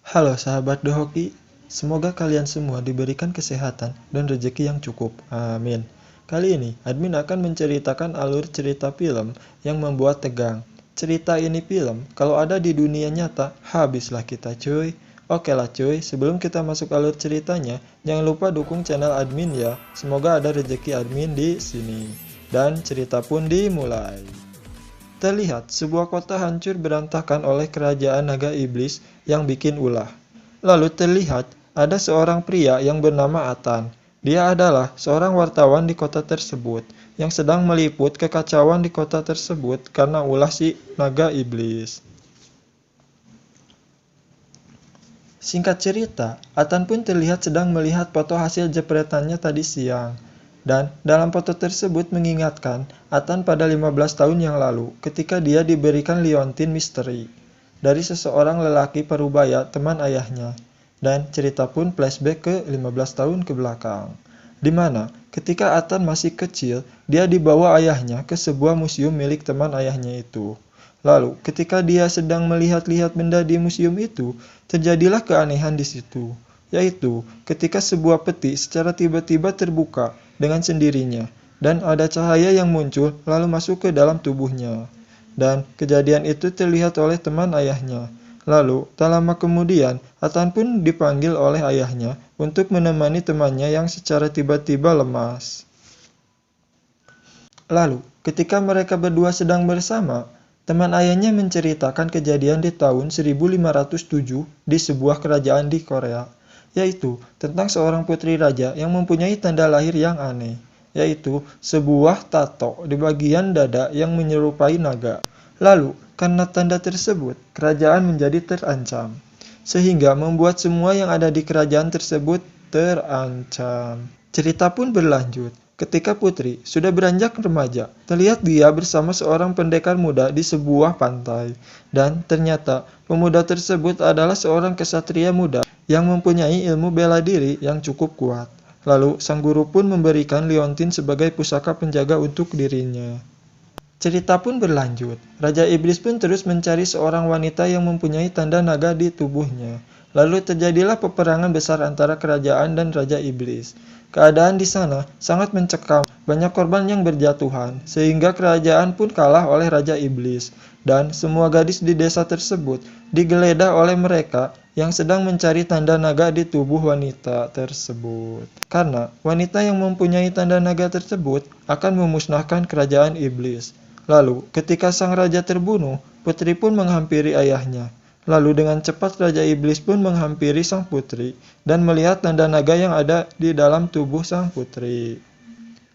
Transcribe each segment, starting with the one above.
Halo sahabat The Hoki, semoga kalian semua diberikan kesehatan dan rezeki yang cukup. Amin. Kali ini, admin akan menceritakan alur cerita film yang membuat tegang. Cerita ini film, kalau ada di dunia nyata, habislah kita cuy. Oke lah cuy, sebelum kita masuk alur ceritanya, jangan lupa dukung channel admin ya. Semoga ada rezeki admin di sini. Dan cerita pun dimulai. Terlihat sebuah kota hancur berantakan oleh kerajaan naga iblis yang bikin ulah. Lalu terlihat ada seorang pria yang bernama Atan. Dia adalah seorang wartawan di kota tersebut yang sedang meliput kekacauan di kota tersebut karena ulah si naga iblis. Singkat cerita, Atan pun terlihat sedang melihat foto hasil jepretannya tadi siang. Dan dalam foto tersebut mengingatkan Atan pada 15 tahun yang lalu ketika dia diberikan liontin misteri dari seseorang lelaki parubaya teman ayahnya. Dan cerita pun flashback ke 15 tahun ke belakang. Di mana ketika Atan masih kecil, dia dibawa ayahnya ke sebuah museum milik teman ayahnya itu. Lalu, ketika dia sedang melihat-lihat benda di museum itu, terjadilah keanehan di situ, yaitu ketika sebuah peti secara tiba-tiba terbuka dengan sendirinya, dan ada cahaya yang muncul lalu masuk ke dalam tubuhnya. Dan kejadian itu terlihat oleh teman ayahnya. Lalu, tak lama kemudian, Atan pun dipanggil oleh ayahnya untuk menemani temannya yang secara tiba-tiba lemas. Lalu, ketika mereka berdua sedang bersama, teman ayahnya menceritakan kejadian di tahun 1507 di sebuah kerajaan di Korea, yaitu tentang seorang putri raja yang mempunyai tanda lahir yang aneh, yaitu sebuah tato di bagian dada yang menyerupai naga. Lalu, karena tanda tersebut, kerajaan menjadi terancam, sehingga membuat semua yang ada di kerajaan tersebut terancam. Cerita pun berlanjut. Ketika putri sudah beranjak remaja, terlihat dia bersama seorang pendekar muda di sebuah pantai. Dan ternyata pemuda tersebut adalah seorang kesatria muda yang mempunyai ilmu bela diri yang cukup kuat. Lalu sang guru pun memberikan liontin sebagai pusaka penjaga untuk dirinya. Cerita pun berlanjut. Raja Iblis pun terus mencari seorang wanita yang mempunyai tanda naga di tubuhnya. Lalu terjadilah peperangan besar antara kerajaan dan Raja Iblis. Keadaan di sana sangat mencekam, banyak korban yang berjatuhan, sehingga kerajaan pun kalah oleh Raja Iblis. Dan semua gadis di desa tersebut digeledah oleh mereka yang sedang mencari tanda naga di tubuh wanita tersebut. Karena wanita yang mempunyai tanda naga tersebut akan memusnahkan kerajaan iblis. Lalu, ketika sang raja terbunuh, putri pun menghampiri ayahnya. Lalu dengan cepat Raja Iblis pun menghampiri sang putri dan melihat tanda naga yang ada di dalam tubuh sang putri.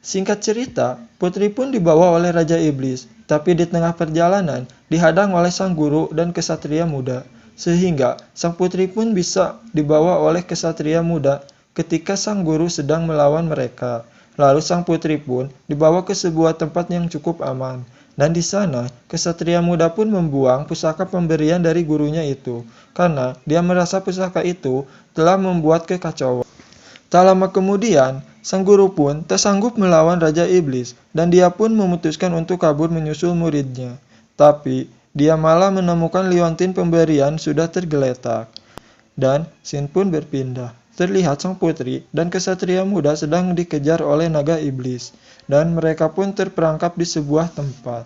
Singkat cerita, putri pun dibawa oleh Raja Iblis, tapi di tengah perjalanan dihadang oleh sang guru dan kesatria muda, sehingga sang putri pun bisa dibawa oleh kesatria muda ketika sang guru sedang melawan mereka. Lalu sang putri pun dibawa ke sebuah tempat yang cukup aman. Dan di sana, kesatria muda pun membuang pusaka pemberian dari gurunya itu, karena dia merasa pusaka itu telah membuat kekacauan. Tak lama kemudian, sang guru pun tak sanggup melawan Raja Iblis, dan dia pun memutuskan untuk kabur menyusul muridnya. Tapi, dia malah menemukan liontin pemberian sudah tergeletak. Dan scene pun berpindah. Terlihat sang putri dan kesatria muda sedang dikejar oleh naga iblis, dan mereka pun terperangkap di sebuah tempat.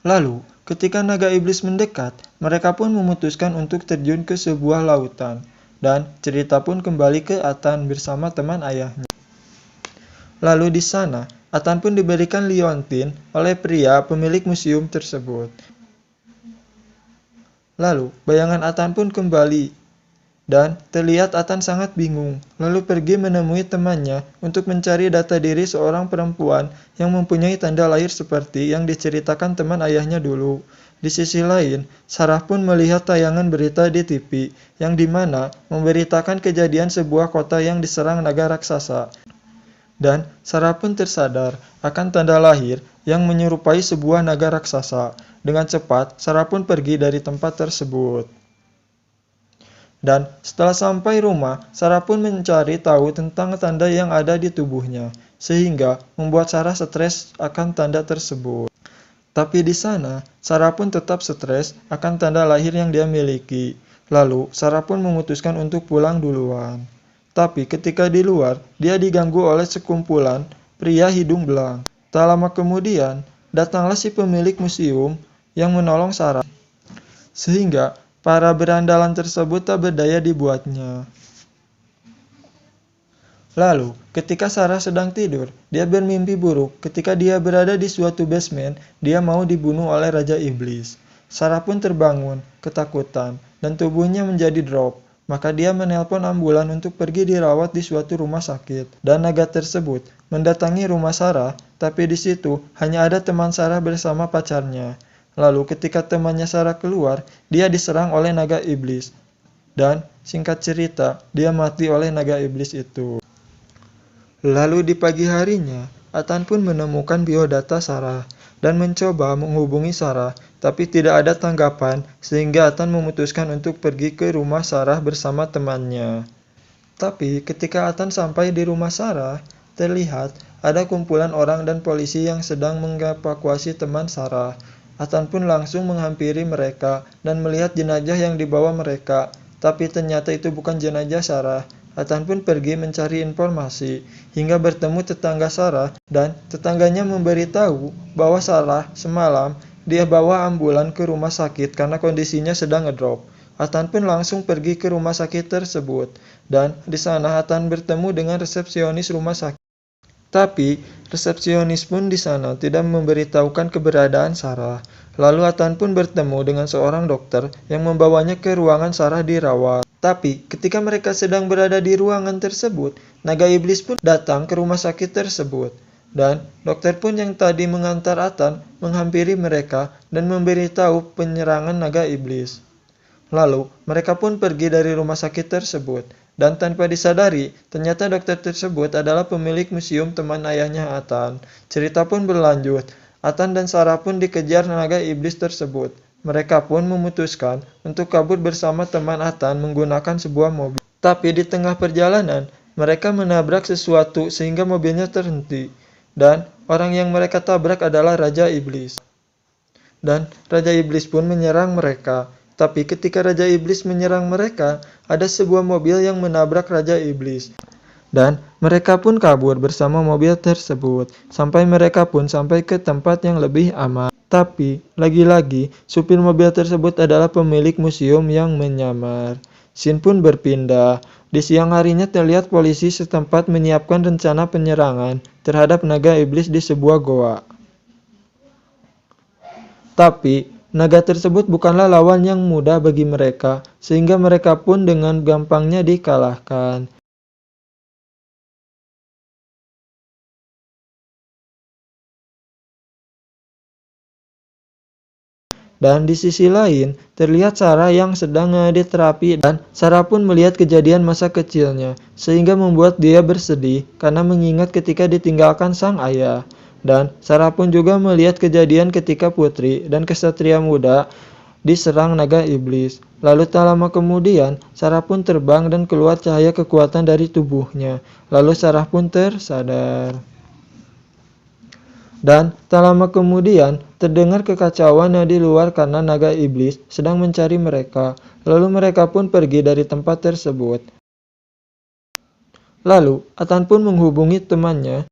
Lalu, ketika naga iblis mendekat, mereka pun memutuskan untuk terjun ke sebuah lautan, dan cerita pun kembali ke Atan bersama teman ayahnya. Lalu di sana, Atan pun diberikan liontin oleh pria pemilik museum tersebut. Lalu, bayangan Atan pun kembali. Dan terlihat Atan sangat bingung, lalu pergi menemui temannya untuk mencari data diri seorang perempuan yang mempunyai tanda lahir seperti yang diceritakan teman ayahnya dulu. Di sisi lain, Sarah pun melihat tayangan berita di TV, yang dimana memberitakan kejadian sebuah kota yang diserang naga raksasa. Dan Sarah pun tersadar akan tanda lahir yang menyerupai sebuah naga raksasa. Dengan cepat, Sarah pun pergi dari tempat tersebut. Dan setelah sampai rumah, Sarah pun mencari tahu tentang tanda yang ada di tubuhnya, sehingga membuat Sarah stres akan tanda tersebut. Tapi di sana, Sarah pun tetap stres akan tanda lahir yang dia miliki. Lalu, Sarah pun memutuskan untuk pulang duluan. Tapi ketika di luar, dia diganggu oleh sekumpulan pria hidung belang. Tak lama kemudian, datanglah si pemilik museum yang menolong Sarah, sehingga para berandalan tersebut tak berdaya dibuatnya. Lalu, ketika Sarah sedang tidur, dia bermimpi buruk ketika dia berada di suatu basement, dia mau dibunuh oleh Raja Iblis. Sarah pun terbangun, ketakutan, dan tubuhnya menjadi drop. Maka dia menelpon ambulan untuk pergi dirawat di suatu rumah sakit. Dan naga tersebut mendatangi rumah Sarah, tapi di situ hanya ada teman Sarah bersama pacarnya. Lalu ketika temannya Sarah keluar, dia diserang oleh naga iblis. Dan singkat cerita, dia mati oleh naga iblis itu. Lalu di pagi harinya, Ethan pun menemukan biodata Sarah dan mencoba menghubungi Sarah, tapi tidak ada tanggapan sehingga Ethan memutuskan untuk pergi ke rumah Sarah bersama temannya. Tapi ketika Ethan sampai di rumah Sarah, terlihat ada kumpulan orang dan polisi yang sedang mengevakuasi teman Sarah. Ethan pun langsung menghampiri mereka dan melihat jenazah yang dibawa mereka, tapi ternyata itu bukan jenazah Sarah. Ethan pun pergi mencari informasi, hingga bertemu tetangga Sarah, dan tetangganya memberitahu bahwa Sarah semalam dia bawa ambulan ke rumah sakit karena kondisinya sedang ngedrop. Ethan pun langsung pergi ke rumah sakit tersebut, dan di sana Ethan bertemu dengan resepsionis rumah sakit. Tapi, resepsionis pun di sana tidak memberitahukan keberadaan Sarah. Lalu Ethan pun bertemu dengan seorang dokter yang membawanya ke ruangan Sarah dirawat. Tapi, ketika mereka sedang berada di ruangan tersebut, naga iblis pun datang ke rumah sakit tersebut. Dan dokter pun yang tadi mengantar Ethan menghampiri mereka dan memberitahu penyerangan naga iblis. Lalu, mereka pun pergi dari rumah sakit tersebut. Dan tanpa disadari, ternyata dokter tersebut adalah pemilik museum teman ayahnya Ethan. Cerita pun berlanjut. Ethan dan Sarah pun dikejar naga iblis tersebut. Mereka pun memutuskan untuk kabur bersama teman Ethan menggunakan sebuah mobil. Tapi di tengah perjalanan, mereka menabrak sesuatu sehingga mobilnya terhenti. Dan orang yang mereka tabrak adalah Raja Iblis. Dan Raja Iblis pun menyerang mereka. Tapi ketika Raja Iblis menyerang mereka, ada sebuah mobil yang menabrak Raja Iblis. Dan mereka pun kabur bersama mobil tersebut, sampai mereka pun sampai ke tempat yang lebih aman. Tapi, lagi-lagi, supir mobil tersebut adalah pemilik museum yang menyamar. Scene pun berpindah. Di siang harinya terlihat polisi setempat menyiapkan rencana penyerangan terhadap naga iblis di sebuah goa. Tapi, naga tersebut bukanlah lawan yang mudah bagi mereka, sehingga mereka pun dengan gampangnya dikalahkan. Dan di sisi lain, terlihat Sarah yang sedang diterapi dan Sarah pun melihat kejadian masa kecilnya, sehingga membuat dia bersedih karena mengingat ketika ditinggalkan sang ayah. Dan Sarah pun juga melihat kejadian ketika putri dan kesatria muda diserang naga iblis. Lalu tak lama kemudian, Sarah pun terbang dan keluar cahaya kekuatan dari tubuhnya. Lalu Sarah pun tersadar. Dan tak lama kemudian, terdengar kekacauan di luar karena naga iblis sedang mencari mereka. Lalu mereka pun pergi dari tempat tersebut. Lalu, Ethan pun menghubungi temannya.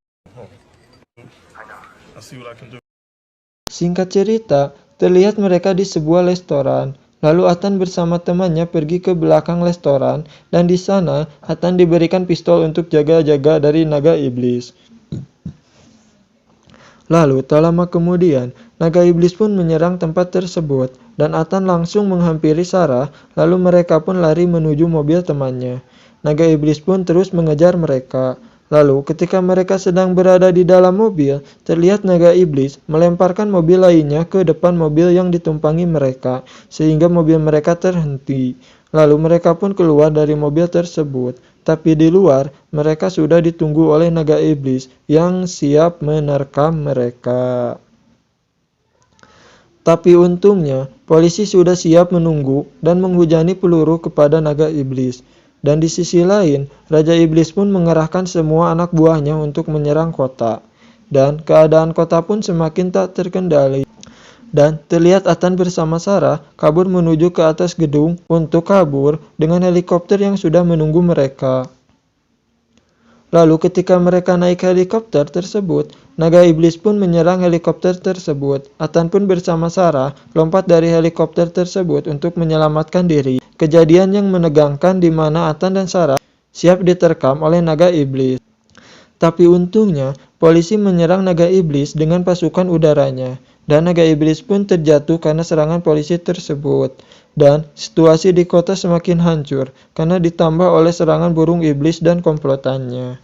Singkat cerita, terlihat mereka di sebuah restoran. Lalu Ethan bersama temannya pergi ke belakang restoran, dan di sana Ethan diberikan pistol untuk jaga-jaga dari naga iblis. Lalu tak lama kemudian, naga iblis pun menyerang tempat tersebut, dan Ethan langsung menghampiri Sarah, lalu mereka pun lari menuju mobil temannya. Naga iblis pun terus mengejar mereka. Lalu ketika mereka sedang berada di dalam mobil, terlihat naga iblis melemparkan mobil lainnya ke depan mobil yang ditumpangi mereka, sehingga mobil mereka terhenti. Lalu mereka pun keluar dari mobil tersebut, tapi di luar mereka sudah ditunggu oleh naga iblis yang siap menerkam mereka. Tapi untungnya, polisi sudah siap menunggu dan menghujani peluru kepada naga iblis. Dan di sisi lain, Raja Iblis pun mengerahkan semua anak buahnya untuk menyerang kota. Dan keadaan kota pun semakin tak terkendali. Dan terlihat Atan bersama Sarah kabur menuju ke atas gedung untuk kabur dengan helikopter yang sudah menunggu mereka. Lalu ketika mereka naik helikopter tersebut, naga iblis pun menyerang helikopter tersebut. Atan pun bersama Sarah lompat dari helikopter tersebut untuk menyelamatkan diri. Kejadian yang menegangkan di mana Atan dan Sarah siap diterkam oleh naga iblis. Tapi untungnya, polisi menyerang naga iblis dengan pasukan udaranya. Dan naga iblis pun terjatuh karena serangan polisi tersebut. Dan situasi di kota semakin hancur karena ditambah oleh serangan burung iblis dan komplotannya.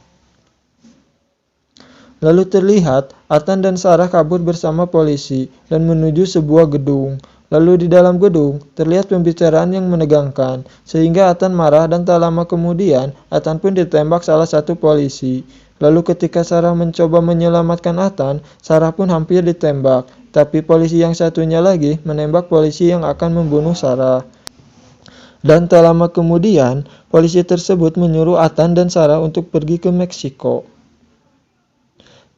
Lalu terlihat Atan dan Sarah kabur bersama polisi dan menuju sebuah gedung. Lalu di dalam gedung terlihat pembicaraan yang menegangkan, sehingga Atan marah dan tak lama kemudian Atan pun ditembak salah satu polisi. Lalu ketika Sarah mencoba menyelamatkan Atan, Sarah pun hampir ditembak, tapi polisi yang satunya lagi menembak polisi yang akan membunuh Sarah. Dan tak lama kemudian, polisi tersebut menyuruh Atan dan Sarah untuk pergi ke Meksiko.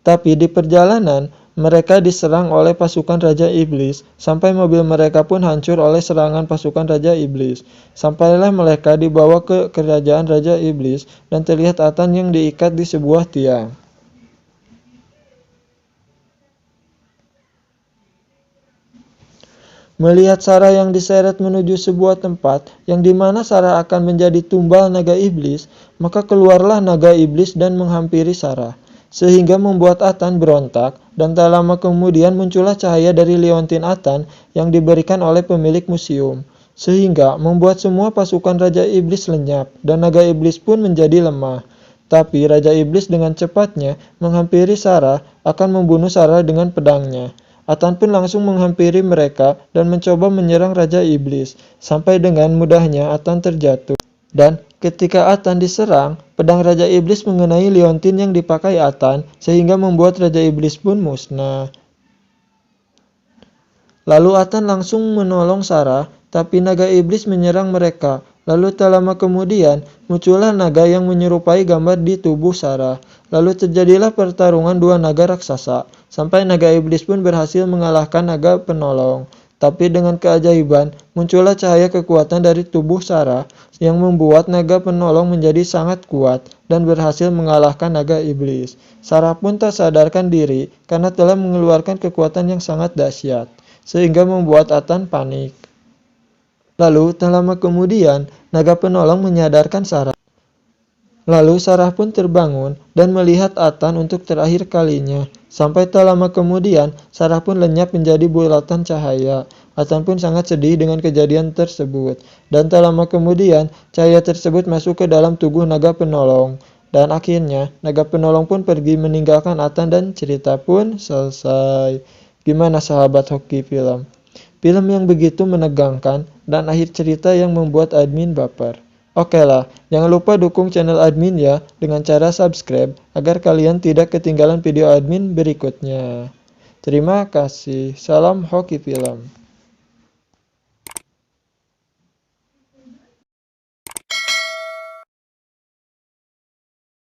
Tapi di perjalanan, mereka diserang oleh pasukan Raja Iblis, sampai mobil mereka pun hancur oleh serangan pasukan Raja Iblis. Sampailah mereka dibawa ke kerajaan Raja Iblis, dan terlihat Atan yang diikat di sebuah tiang. Melihat Sarah yang diseret menuju sebuah tempat, yang dimana Sarah akan menjadi tumbal naga iblis, maka keluarlah naga iblis dan menghampiri Sarah. Sehingga membuat Atan berontak, dan tak lama kemudian muncullah cahaya dari liontin Atan yang diberikan oleh pemilik museum. Sehingga membuat semua pasukan Raja Iblis lenyap, dan naga iblis pun menjadi lemah. Tapi Raja Iblis dengan cepatnya menghampiri Sarah akan membunuh Sarah dengan pedangnya. Atan pun langsung menghampiri mereka dan mencoba menyerang Raja Iblis. Sampai dengan mudahnya Atan terjatuh. Dan ketika Atan diserang, pedang Raja Iblis mengenai liontin yang dipakai Atan, sehingga membuat Raja Iblis pun musnah. Lalu Atan langsung menolong Sarah, tapi naga iblis menyerang mereka. Lalu tak lama kemudian, muncullah naga yang menyerupai gambar di tubuh Sarah. Lalu terjadilah pertarungan dua naga raksasa, sampai naga iblis pun berhasil mengalahkan naga penolong. Tapi dengan keajaiban, muncullah cahaya kekuatan dari tubuh Sarah yang membuat naga penolong menjadi sangat kuat dan berhasil mengalahkan naga iblis. Sarah pun tak sadarkan diri karena telah mengeluarkan kekuatan yang sangat dahsyat, sehingga membuat Atan panik. Lalu tak lama kemudian, naga penolong menyadarkan Sarah. Lalu Sarah pun terbangun dan melihat Atan untuk terakhir kalinya. Sampai tak lama kemudian, Sarah pun lenyap menjadi bulatan cahaya. Atan pun sangat sedih dengan kejadian tersebut. Dan tak lama kemudian, cahaya tersebut masuk ke dalam tubuh naga penolong. Dan akhirnya, naga penolong pun pergi meninggalkan Atan dan cerita pun selesai. Gimana sahabat Hoki Film? Film yang begitu menegangkan dan akhir cerita yang membuat admin baper. Oke lah, jangan lupa dukung channel admin ya dengan cara subscribe agar kalian tidak ketinggalan video admin berikutnya. Terima kasih. Salam Hoki Film.